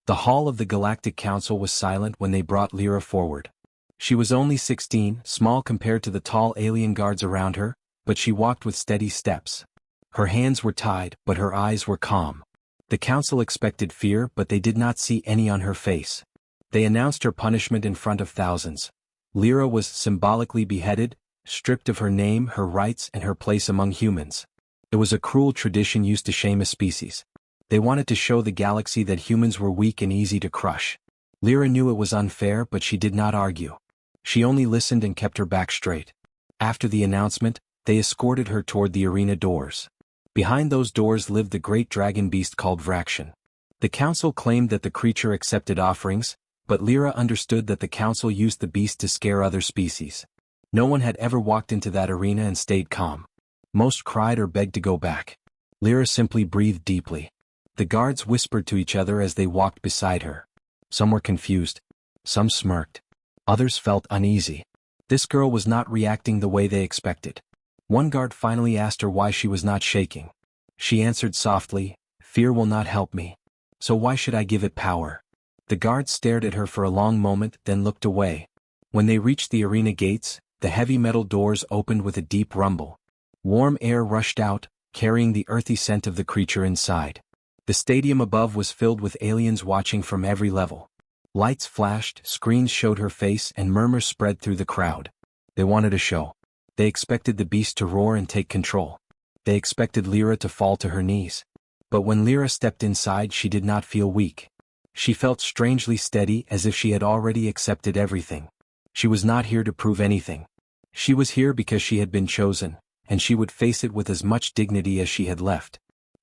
The hall of the Galactic Council was silent when they brought Lyra forward. She was only 16, small compared to the tall alien guards around her, but she walked with steady steps. Her hands were tied, but her eyes were calm. The council expected fear, but they did not see any on her face. They announced her punishment in front of thousands. Lyra was symbolically beheaded, stripped of her name, her rights, and her place among humans. It was a cruel tradition used to shame a species. They wanted to show the galaxy that humans were weak and easy to crush. Lyra knew it was unfair, but she did not argue. She only listened and kept her back straight. After the announcement, they escorted her toward the arena doors. Behind those doors lived the great dragon beast called Vraction. The council claimed that the creature accepted offerings, but Lyra understood that the council used the beast to scare other species. No one had ever walked into that arena and stayed calm. Most cried or begged to go back. Lyra simply breathed deeply. The guards whispered to each other as they walked beside her. Some were confused. Some smirked. Others felt uneasy. This girl was not reacting the way they expected. One guard finally asked her why she was not shaking. She answered softly, "Fear will not help me. So why should I give it power?" The guards stared at her for a long moment, then looked away. When they reached the arena gates, the heavy metal doors opened with a deep rumble. Warm air rushed out, carrying the earthy scent of the creature inside. The stadium above was filled with aliens watching from every level. Lights flashed, screens showed her face, and murmurs spread through the crowd. They wanted a show. They expected the beast to roar and take control. They expected Lyra to fall to her knees. But when Lyra stepped inside, she did not feel weak. She felt strangely steady, as if she had already accepted everything. She was not here to prove anything. She was here because she had been chosen, and she would face it with as much dignity as she had left.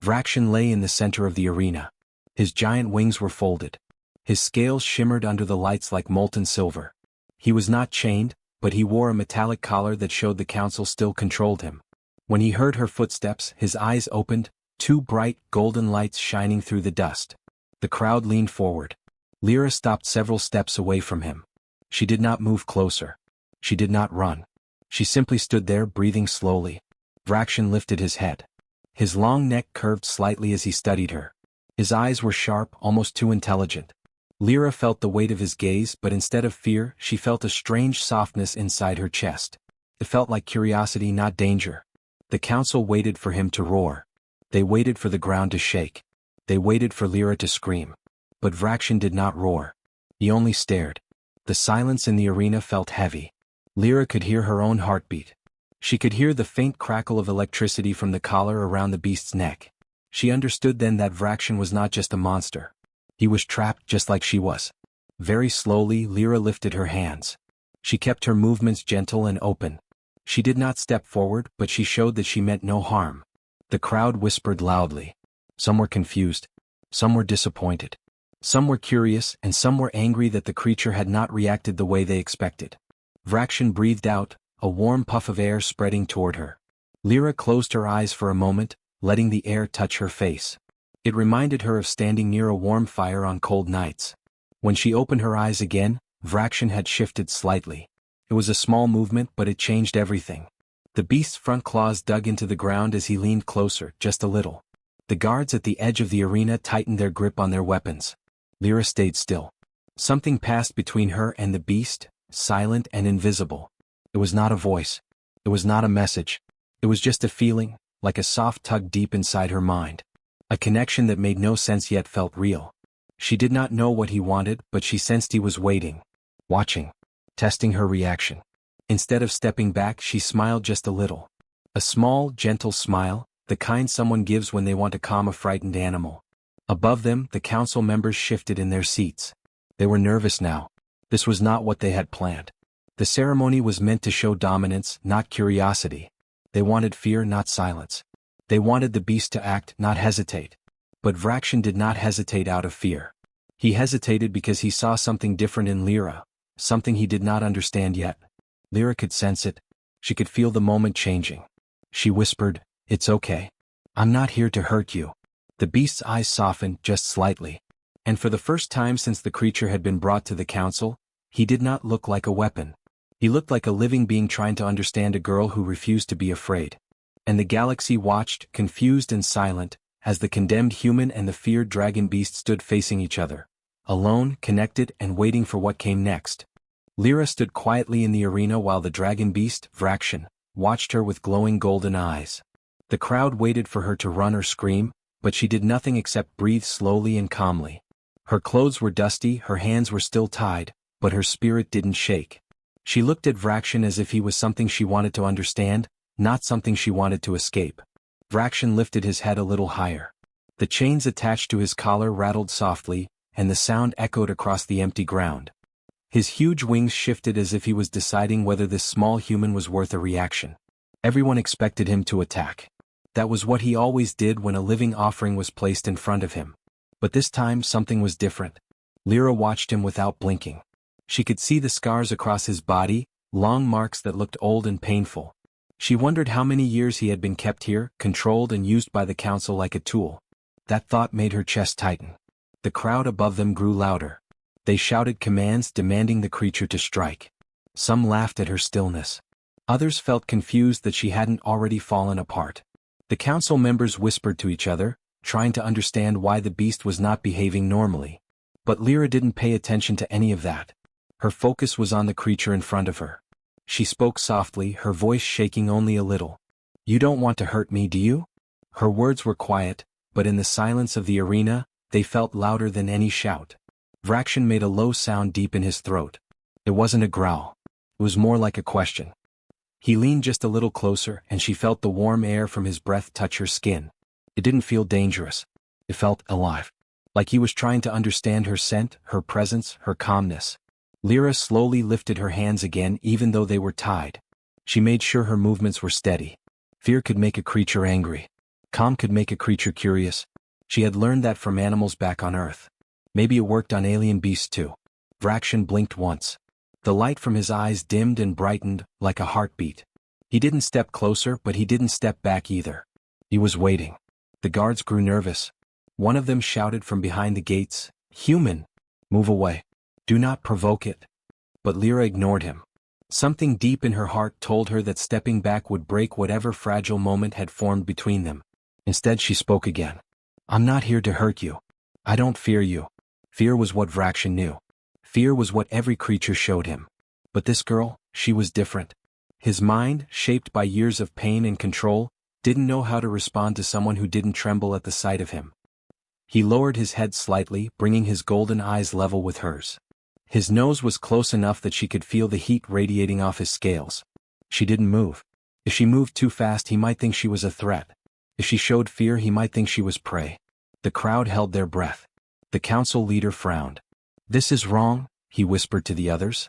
Vraction lay in the center of the arena. His giant wings were folded. His scales shimmered under the lights like molten silver. He was not chained, but he wore a metallic collar that showed the council still controlled him. When he heard her footsteps, his eyes opened, two bright, golden lights shining through the dust. The crowd leaned forward. Lyra stopped several steps away from him. She did not move closer. She did not run. She simply stood there, breathing slowly. Vraction lifted his head. His long neck curved slightly as he studied her. His eyes were sharp, almost too intelligent. Lyra felt the weight of his gaze, but instead of fear, she felt a strange softness inside her chest. It felt like curiosity, not danger. The council waited for him to roar. They waited for the ground to shake. They waited for Lyra to scream. But Vraction did not roar. He only stared. The silence in the arena felt heavy. Lyra could hear her own heartbeat. She could hear the faint crackle of electricity from the collar around the beast's neck. She understood then that Vraction was not just a monster. He was trapped just like she was. Very slowly, Lyra lifted her hands. She kept her movements gentle and open. She did not step forward, but she showed that she meant no harm. The crowd whispered loudly. Some were confused. Some were disappointed. Some were curious, and some were angry that the creature had not reacted the way they expected. Vraction breathed out, a warm puff of air spreading toward her. Lyra closed her eyes for a moment, letting the air touch her face. It reminded her of standing near a warm fire on cold nights. When she opened her eyes again, Vraction had shifted slightly. It was a small movement, but it changed everything. The beast's front claws dug into the ground as he leaned closer, just a little. The guards at the edge of the arena tightened their grip on their weapons. Lyra stayed still. Something passed between her and the beast, silent and invisible. It was not a voice. It was not a message. It was just a feeling, like a soft tug deep inside her mind. A connection that made no sense yet felt real. She did not know what he wanted, but she sensed he was waiting, watching, testing her reaction. Instead of stepping back, she smiled just a little. A small, gentle smile, the kind someone gives when they want to calm a frightened animal. Above them, the council members shifted in their seats. They were nervous now. This was not what they had planned. The ceremony was meant to show dominance, not curiosity. They wanted fear, not silence. They wanted the beast to act, not hesitate. But Vraction did not hesitate out of fear. He hesitated because he saw something different in Lyra, something he did not understand yet. Lyra could sense it. She could feel the moment changing. She whispered, "It's okay. I'm not here to hurt you." The beast's eyes softened just slightly. And for the first time since the creature had been brought to the council, he did not look like a weapon. He looked like a living being trying to understand a girl who refused to be afraid. And the galaxy watched, confused and silent, as the condemned human and the feared dragon beast stood facing each other. alone, connected, and waiting for what came next. Lyra stood quietly in the arena while the dragon beast, Vraction, watched her with glowing golden eyes. The crowd waited for her to run or scream, but she did nothing except breathe slowly and calmly. Her clothes were dusty, her hands were still tied, but her spirit didn't shake. She looked at Vraction as if he was something she wanted to understand, not something she wanted to escape. Vraction lifted his head a little higher. The chains attached to his collar rattled softly, and the sound echoed across the empty ground. His huge wings shifted as if he was deciding whether this small human was worth a reaction. Everyone expected him to attack. That was what he always did when a living offering was placed in front of him. But this time something was different. Lyra watched him without blinking. She could see the scars across his body, long marks that looked old and painful. She wondered how many years he had been kept here, controlled and used by the council like a tool. That thought made her chest tighten. The crowd above them grew louder. They shouted commands demanding the creature to strike. Some laughed at her stillness. Others felt confused that she hadn't already fallen apart. The council members whispered to each other, trying to understand why the beast was not behaving normally. But Lyra didn't pay attention to any of that. Her focus was on the creature in front of her. She spoke softly, her voice shaking only a little. "You don't want to hurt me, do you?" Her words were quiet, but in the silence of the arena, they felt louder than any shout. Vraction made a low sound deep in his throat. It wasn't a growl. It was more like a question. He leaned just a little closer, and she felt the warm air from his breath touch her skin. It didn't feel dangerous. It felt alive. Like he was trying to understand her scent, her presence, her calmness. Lyra slowly lifted her hands again even though they were tied. She made sure her movements were steady. Fear could make a creature angry. Calm could make a creature curious. She had learned that from animals back on Earth. Maybe it worked on alien beasts too. Vraction blinked once. The light from his eyes dimmed and brightened, like a heartbeat. He didn't step closer, but he didn't step back either. He was waiting. The guards grew nervous. One of them shouted from behind the gates, "Human! Move away. Do not provoke it." But Lyra ignored him. Something deep in her heart told her that stepping back would break whatever fragile moment had formed between them. Instead she spoke again. "I'm not here to hurt you. I don't fear you." Fear was what Vraction knew. Fear was what every creature showed him. But this girl, she was different. His mind, shaped by years of pain and control, didn't know how to respond to someone who didn't tremble at the sight of him. He lowered his head slightly, bringing his golden eyes level with hers. His nose was close enough that she could feel the heat radiating off his scales. She didn't move. If she moved too fast, he might think she was a threat. If she showed fear, he might think she was prey. The crowd held their breath. The council leader frowned. "This is wrong," he whispered to the others.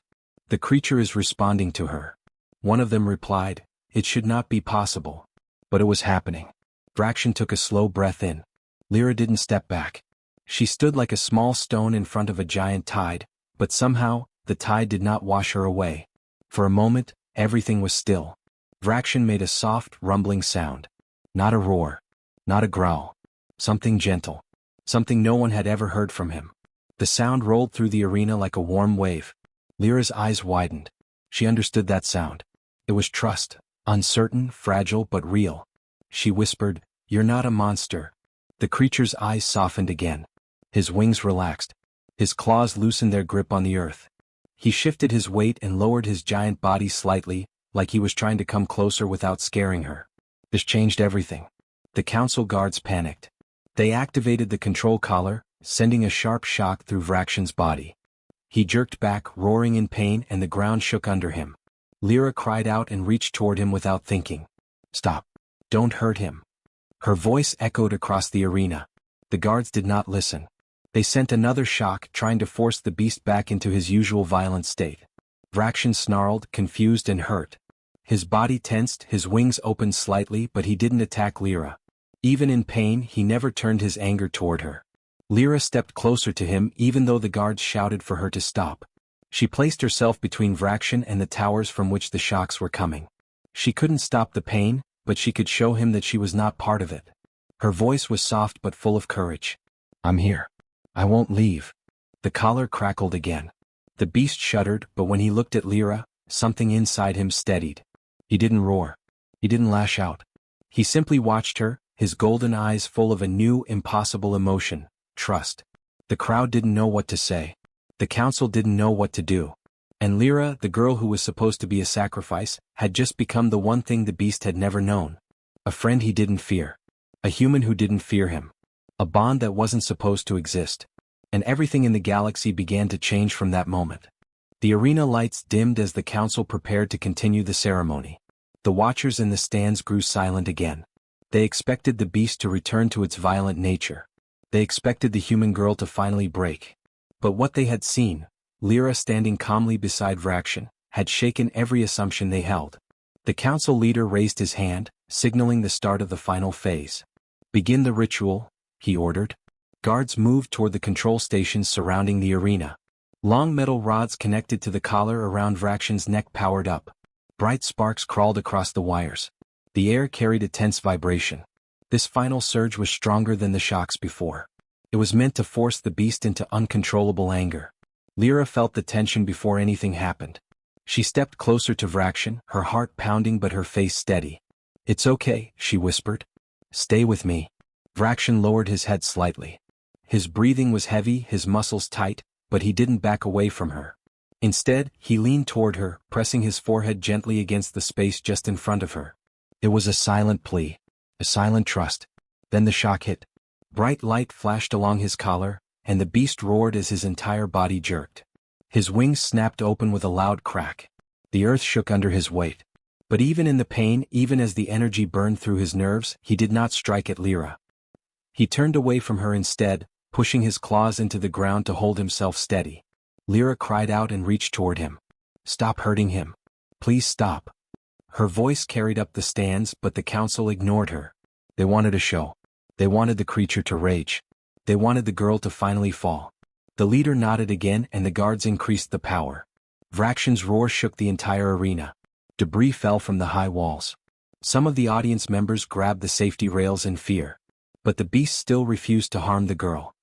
"The creature is responding to her." One of them replied, "It should not be possible." But it was happening. Vraction took a slow breath in. Lyra didn't step back. She stood like a small stone in front of a giant tide, but somehow, the tide did not wash her away. For a moment, everything was still. Vraction made a soft, rumbling sound. Not a roar. Not a growl. Something gentle. Something no one had ever heard from him. The sound rolled through the arena like a warm wave. Lyra's eyes widened. She understood that sound. It was trust. Uncertain, fragile, but real. She whispered, "You're not a monster." The creature's eyes softened again. His wings relaxed. His claws loosened their grip on the earth. He shifted his weight and lowered his giant body slightly, like he was trying to come closer without scaring her. This changed everything. The council guards panicked. They activated the control collar, sending a sharp shock through Vraction's body. He jerked back, roaring in pain, and the ground shook under him. Lyra cried out and reached toward him without thinking. "Stop. Don't hurt him." Her voice echoed across the arena. The guards did not listen. They sent another shock, trying to force the beast back into his usual violent state. Vraction snarled, confused and hurt. His body tensed, his wings opened slightly, but he didn't attack Lyra. Even in pain, he never turned his anger toward her. Lyra stepped closer to him even though the guards shouted for her to stop. She placed herself between Vraction and the towers from which the shocks were coming. She couldn't stop the pain, but she could show him that she was not part of it. Her voice was soft but full of courage. "I'm here. I won't leave." The collar crackled again. The beast shuddered, but when he looked at Lyra, something inside him steadied. He didn't roar. He didn't lash out. He simply watched her, his golden eyes full of a new, impossible emotion, trust. The crowd didn't know what to say. The council didn't know what to do. And Lyra, the girl who was supposed to be a sacrifice, had just become the one thing the beast had never known. A friend he didn't fear. A human who didn't fear him. A bond that wasn't supposed to exist. And everything in the galaxy began to change from that moment. The arena lights dimmed as the council prepared to continue the ceremony. The watchers in the stands grew silent again. They expected the beast to return to its violent nature. They expected the human girl to finally break. But what they had seen, Lyra standing calmly beside Vraction, had shaken every assumption they held. The council leader raised his hand, signaling the start of the final phase. "Begin the ritual," he ordered. Guards moved toward the control stations surrounding the arena. Long metal rods connected to the collar around Vraction's neck powered up. Bright sparks crawled across the wires. The air carried a tense vibration. This final surge was stronger than the shocks before. It was meant to force the beast into uncontrollable anger. Lyra felt the tension before anything happened. She stepped closer to Vraction, her heart pounding but her face steady. "It's okay," she whispered. "Stay with me." Vraction lowered his head slightly. His breathing was heavy, his muscles tight, but he didn't back away from her. Instead, he leaned toward her, pressing his forehead gently against the space just in front of her. It was a silent plea. A silent trust. Then the shock hit. Bright light flashed along his collar, and the beast roared as his entire body jerked. His wings snapped open with a loud crack. The earth shook under his weight. But even in the pain, even as the energy burned through his nerves, he did not strike at Lyra. He turned away from her instead, pushing his claws into the ground to hold himself steady. Lyra cried out and reached toward him. "Stop hurting him. Please stop." Her voice carried up the stands, but the council ignored her. They wanted a show. They wanted the creature to rage. They wanted the girl to finally fall. The leader nodded again and the guards increased the power. Vraction's roar shook the entire arena. Debris fell from the high walls. Some of the audience members grabbed the safety rails in fear. But the beast still refused to harm the girl.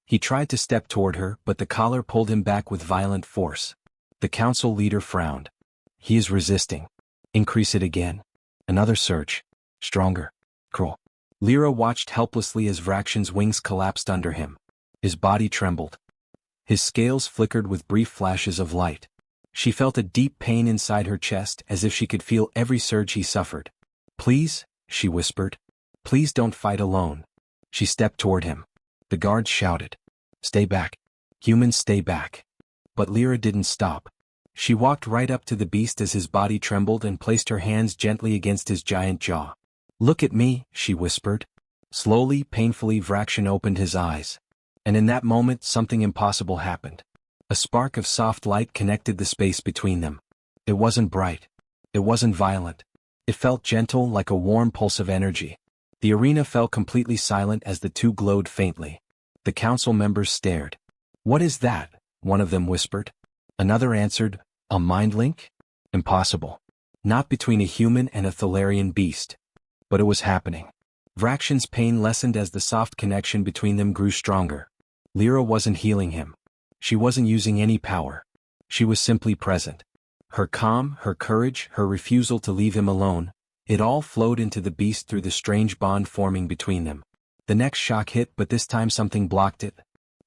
He tried to step toward her, but the collar pulled him back with violent force. The council leader frowned. "He is resisting. Increase it again." Another surge. Stronger. Cruel. Lyra watched helplessly as Vraction's wings collapsed under him. His body trembled. His scales flickered with brief flashes of light. She felt a deep pain inside her chest as if she could feel every surge he suffered. "Please," she whispered. "Please don't fight alone." She stepped toward him. The guards shouted. "Stay back. Humans, stay back." But Lyra didn't stop. She walked right up to the beast as his body trembled and placed her hands gently against his giant jaw. "Look at me," she whispered. Slowly, painfully, Vraction opened his eyes. And in that moment something impossible happened. A spark of soft light connected the space between them. It wasn't bright. It wasn't violent. It felt gentle, like a warm pulse of energy. The arena fell completely silent as the two glowed faintly. The council members stared. "What is that?" one of them whispered. Another answered, "A mind link? Impossible. Not between a human and a Thalarian beast." But it was happening. Vraction's pain lessened as the soft connection between them grew stronger. Lyra wasn't healing him. She wasn't using any power. She was simply present. Her calm, her courage, her refusal to leave him alone, it all flowed into the beast through the strange bond forming between them. The next shock hit, but this time something blocked it.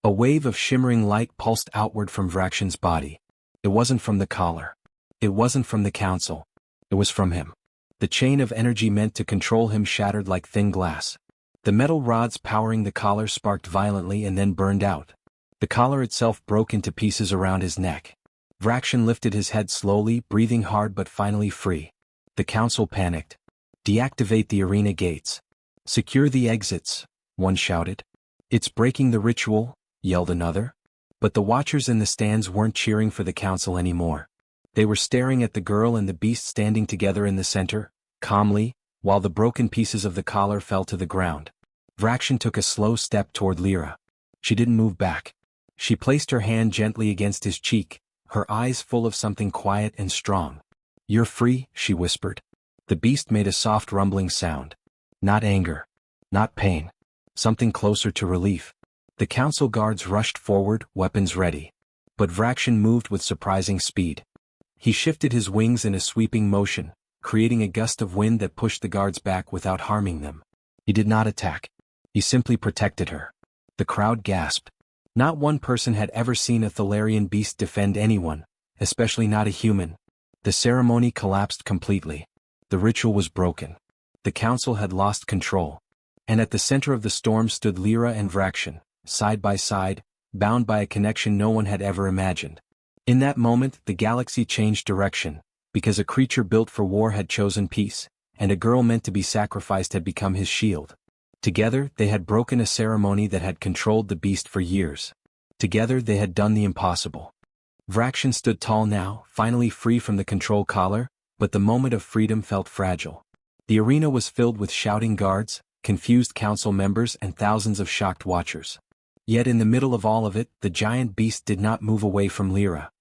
A wave of shimmering light pulsed outward from Vraction's body. It wasn't from the collar. It wasn't from the council. It was from him. The chain of energy meant to control him shattered like thin glass. The metal rods powering the collar sparked violently and then burned out. The collar itself broke into pieces around his neck. Vraction lifted his head slowly, breathing hard but finally free. The council panicked. "Deactivate the arena gates. Secure the exits," one shouted. "It's breaking the ritual," yelled another. But the watchers in the stands weren't cheering for the council anymore. They were staring at the girl and the beast standing together in the center, calmly, while the broken pieces of the collar fell to the ground. Vraction took a slow step toward Lyra. She didn't move back. She placed her hand gently against his cheek, her eyes full of something quiet and strong. "You're free," she whispered. The beast made a soft rumbling sound. Not anger. Not pain. Something closer to relief. The council guards rushed forward, weapons ready. But Vraction moved with surprising speed. He shifted his wings in a sweeping motion, creating a gust of wind that pushed the guards back without harming them. He did not attack. He simply protected her. The crowd gasped. Not one person had ever seen a Thalarian beast defend anyone, especially not a human. The ceremony collapsed completely. The ritual was broken. The council had lost control. And at the center of the storm stood Lyra and Vraxian, side by side, bound by a connection no one had ever imagined. In that moment, the galaxy changed direction, because a creature built for war had chosen peace, and a girl meant to be sacrificed had become his shield. Together, they had broken a ceremony that had controlled the beast for years. Together, they had done the impossible. Vraxian stood tall now, finally free from the control collar, but the moment of freedom felt fragile. The arena was filled with shouting guards, confused council members and thousands of shocked watchers. Yet in the middle of all of it, the giant beast did not move away from Lyra.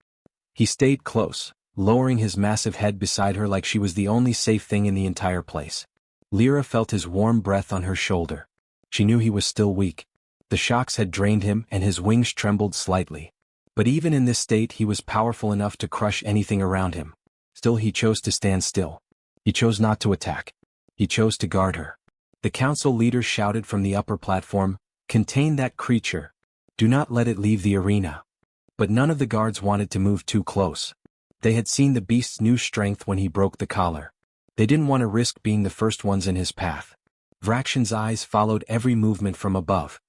He stayed close, lowering his massive head beside her like she was the only safe thing in the entire place. Lyra felt his warm breath on her shoulder. She knew he was still weak. The shocks had drained him and his wings trembled slightly. But even in this state he was powerful enough to crush anything around him. Still he chose to stand still. He chose not to attack. He chose to guard her. The council leader shouted from the upper platform, "Contain that creature. Do not let it leave the arena." But none of the guards wanted to move too close. They had seen the beast's new strength when he broke the collar. They didn't want to risk being the first ones in his path. Vraxian's eyes followed every movement from above.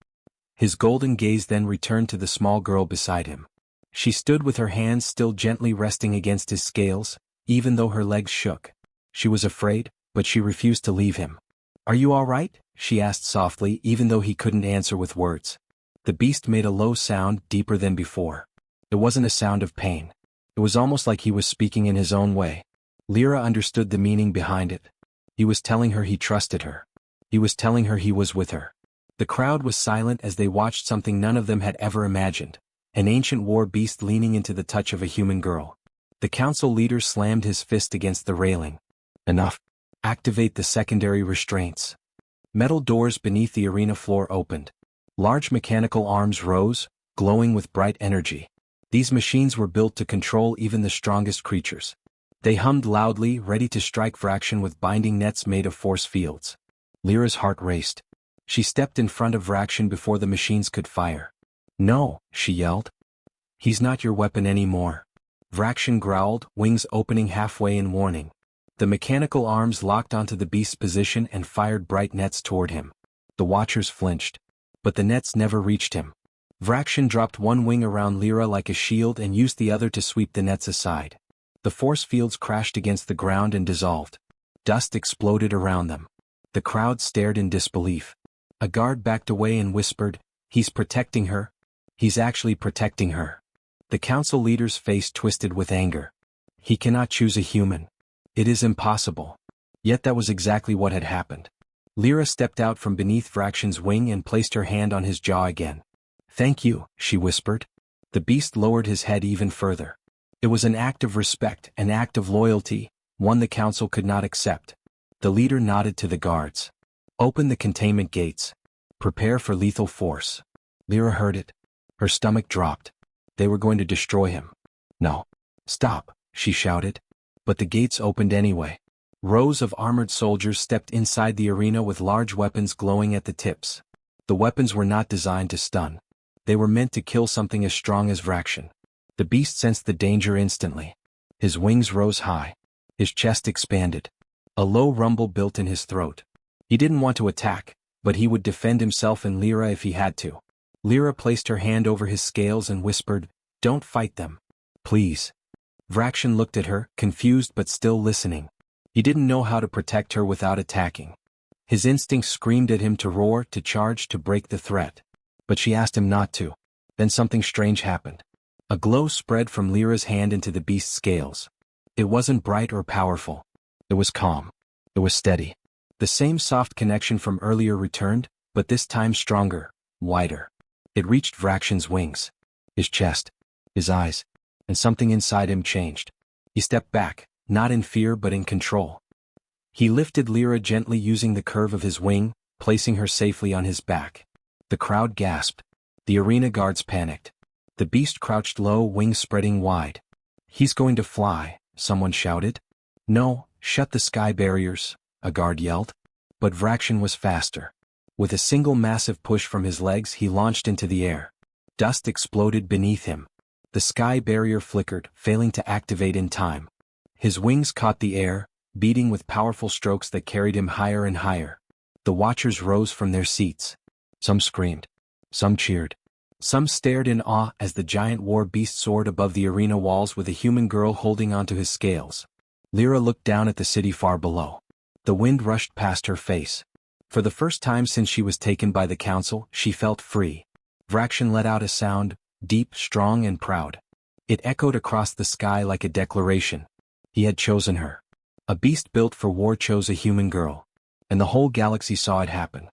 His golden gaze then returned to the small girl beside him. She stood with her hands still gently resting against his scales, even though her legs shook. She was afraid, but she refused to leave him. "Are you all right?" she asked softly, even though he couldn't answer with words. The beast made a low sound, deeper than before. It wasn't a sound of pain. It was almost like he was speaking in his own way. Lyra understood the meaning behind it. He was telling her he trusted her. He was telling her he was with her. The crowd was silent as they watched something none of them had ever imagined. An ancient war beast leaning into the touch of a human girl. The council leader slammed his fist against the railing. "Enough. Activate the secondary restraints." Metal doors beneath the arena floor opened. Large mechanical arms rose, glowing with bright energy. These machines were built to control even the strongest creatures. They hummed loudly, ready to strike Vraxian with binding nets made of force fields. Lyra's heart raced. She stepped in front of Vraxian before the machines could fire. "No," she yelled. "He's not your weapon anymore." Vraxian growled, wings opening halfway in warning. The mechanical arms locked onto the beast's position and fired bright nets toward him. The watchers flinched. But the nets never reached him. Vraxian dropped one wing around Lyra like a shield and used the other to sweep the nets aside. The force fields crashed against the ground and dissolved. Dust exploded around them. The crowd stared in disbelief. A guard backed away and whispered, "He's protecting her. He's actually protecting her." The council leader's face twisted with anger. He cannot choose a human. It is impossible. Yet that was exactly what had happened. Lyra stepped out from beneath Vraxian's wing and placed her hand on his jaw again. "Thank you," she whispered. The beast lowered his head even further. It was an act of respect, an act of loyalty, one the council could not accept. The leader nodded to the guards. "Open the containment gates. Prepare for lethal force." Lyra heard it. Her stomach dropped. They were going to destroy him. "No. Stop," she shouted. But the gates opened anyway. Rows of armored soldiers stepped inside the arena with large weapons glowing at the tips. The weapons were not designed to stun. They were meant to kill something as strong as Vraxian. The beast sensed the danger instantly. His wings rose high. His chest expanded. A low rumble built in his throat. He didn't want to attack, but he would defend himself and Lyra if he had to. Lyra placed her hand over his scales and whispered, "Don't fight them. Please." Vraxian looked at her, confused but still listening. He didn't know how to protect her without attacking. His instincts screamed at him to roar, to charge, to break the threat. But she asked him not to. Then something strange happened. A glow spread from Lyra's hand into the beast's scales. It wasn't bright or powerful. It was calm. It was steady. The same soft connection from earlier returned, but this time stronger, wider. It reached Vraxian's wings, his chest, his eyes, and something inside him changed. He stepped back, not in fear but in control. He lifted Lyra gently using the curve of his wing, placing her safely on his back. The crowd gasped. The arena guards panicked. The beast crouched low, wings spreading wide. "He's going to fly," someone shouted. "No, shut the sky barriers," a guard yelled. But Vraxian was faster. With a single massive push from his legs he launched into the air. Dust exploded beneath him. The sky barrier flickered, failing to activate in time. His wings caught the air, beating with powerful strokes that carried him higher and higher. The watchers rose from their seats. Some screamed. Some cheered. Some stared in awe as the giant war beast soared above the arena walls with a human girl holding onto his scales. Lyra looked down at the city far below. The wind rushed past her face. For the first time since she was taken by the council, she felt free. Vrakshan let out a sound, deep, strong and proud. It echoed across the sky like a declaration. He had chosen her. A beast built for war chose a human girl. And the whole galaxy saw it happen.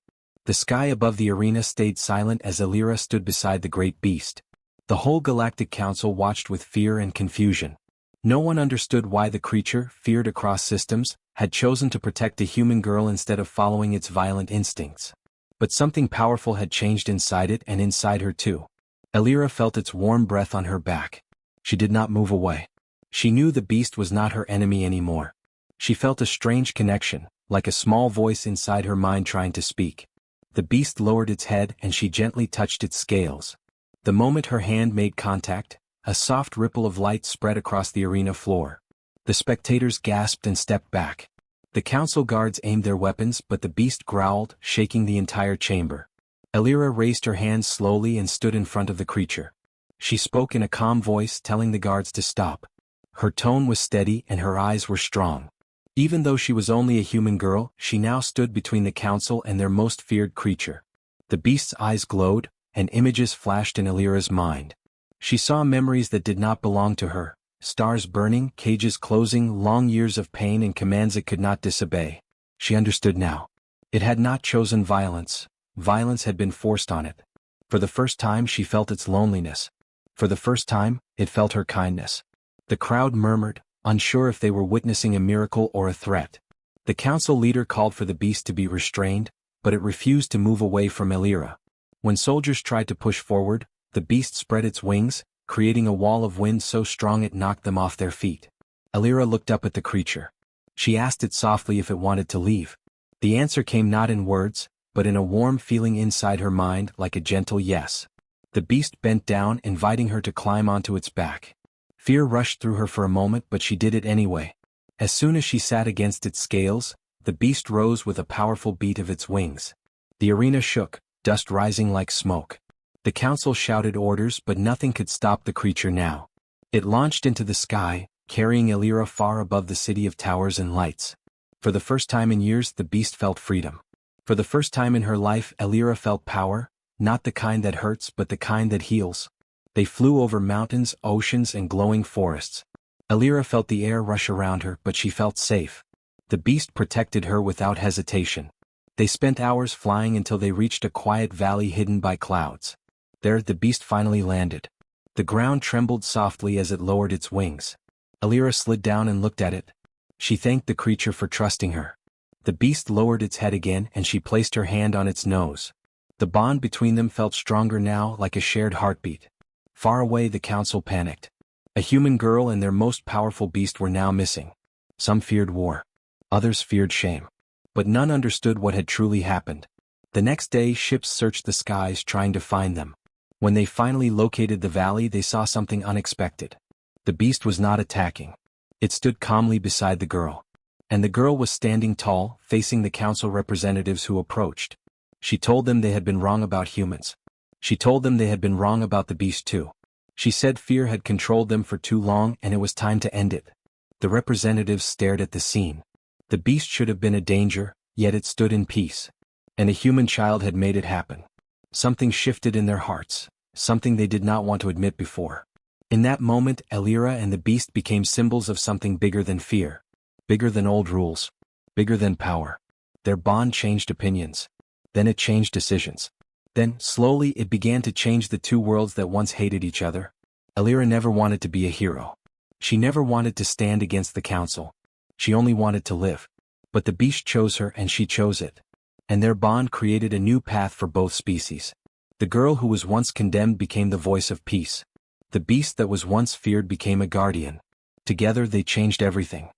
The sky above the arena stayed silent as Alira stood beside the great beast. The whole Galactic Council watched with fear and confusion. No one understood why the creature, feared across systems, had chosen to protect a human girl instead of following its violent instincts. But something powerful had changed inside it and inside her too. Alira felt its warm breath on her back. She did not move away. She knew the beast was not her enemy anymore. She felt a strange connection, like a small voice inside her mind trying to speak. The beast lowered its head and she gently touched its scales. The moment her hand made contact, a soft ripple of light spread across the arena floor. The spectators gasped and stepped back. The council guards aimed their weapons but the beast growled, shaking the entire chamber. Alira raised her hands slowly and stood in front of the creature. She spoke in a calm voice telling the guards to stop. Her tone was steady and her eyes were strong. Even though she was only a human girl, she now stood between the council and their most feared creature. The beast's eyes glowed, and images flashed in Alira's mind. She saw memories that did not belong to her, stars burning, cages closing, long years of pain and commands it could not disobey. She understood now. It had not chosen violence. Violence had been forced on it. For the first time she felt its loneliness. For the first time, it felt her kindness. The crowd murmured, unsure if they were witnessing a miracle or a threat. The council leader called for the beast to be restrained, but it refused to move away from Alira. When soldiers tried to push forward, the beast spread its wings, creating a wall of wind so strong it knocked them off their feet. Alira looked up at the creature. She asked it softly if it wanted to leave. The answer came not in words, but in a warm feeling inside her mind, like a gentle yes. The beast bent down, inviting her to climb onto its back. Fear rushed through her for a moment, but she did it anyway. As soon as she sat against its scales, the beast rose with a powerful beat of its wings. The arena shook, dust rising like smoke. The council shouted orders, but nothing could stop the creature now. It launched into the sky, carrying Alira far above the city of towers and lights. For the first time in years, the beast felt freedom. For the first time in her life, Alira felt power, not the kind that hurts but the kind that heals. They flew over mountains, oceans, and glowing forests. Alira felt the air rush around her, but she felt safe. The beast protected her without hesitation. They spent hours flying until they reached a quiet valley hidden by clouds. There, the beast finally landed. The ground trembled softly as it lowered its wings. Alira slid down and looked at it. She thanked the creature for trusting her. The beast lowered its head again and she placed her hand on its nose. The bond between them felt stronger now, like a shared heartbeat. Far away, the council panicked. A human girl and their most powerful beast were now missing. Some feared war. Others feared shame. But none understood what had truly happened. The next day, ships searched the skies trying to find them. When they finally located the valley, they saw something unexpected. The beast was not attacking. It stood calmly beside the girl. And the girl was standing tall, facing the council representatives who approached. She told them they had been wrong about humans. She told them they had been wrong about the beast too. She said fear had controlled them for too long and it was time to end it. The representatives stared at the scene. The beast should have been a danger, yet it stood in peace. And a human child had made it happen. Something shifted in their hearts, something they did not want to admit before. In that moment, Alira and the beast became symbols of something bigger than fear. Bigger than old rules. Bigger than power. Their bond changed opinions. Then it changed decisions. Then, slowly, it began to change the two worlds that once hated each other. Alira never wanted to be a hero. She never wanted to stand against the council. She only wanted to live. But the beast chose her and she chose it. And their bond created a new path for both species. The girl who was once condemned became the voice of peace. The beast that was once feared became a guardian. Together they changed everything.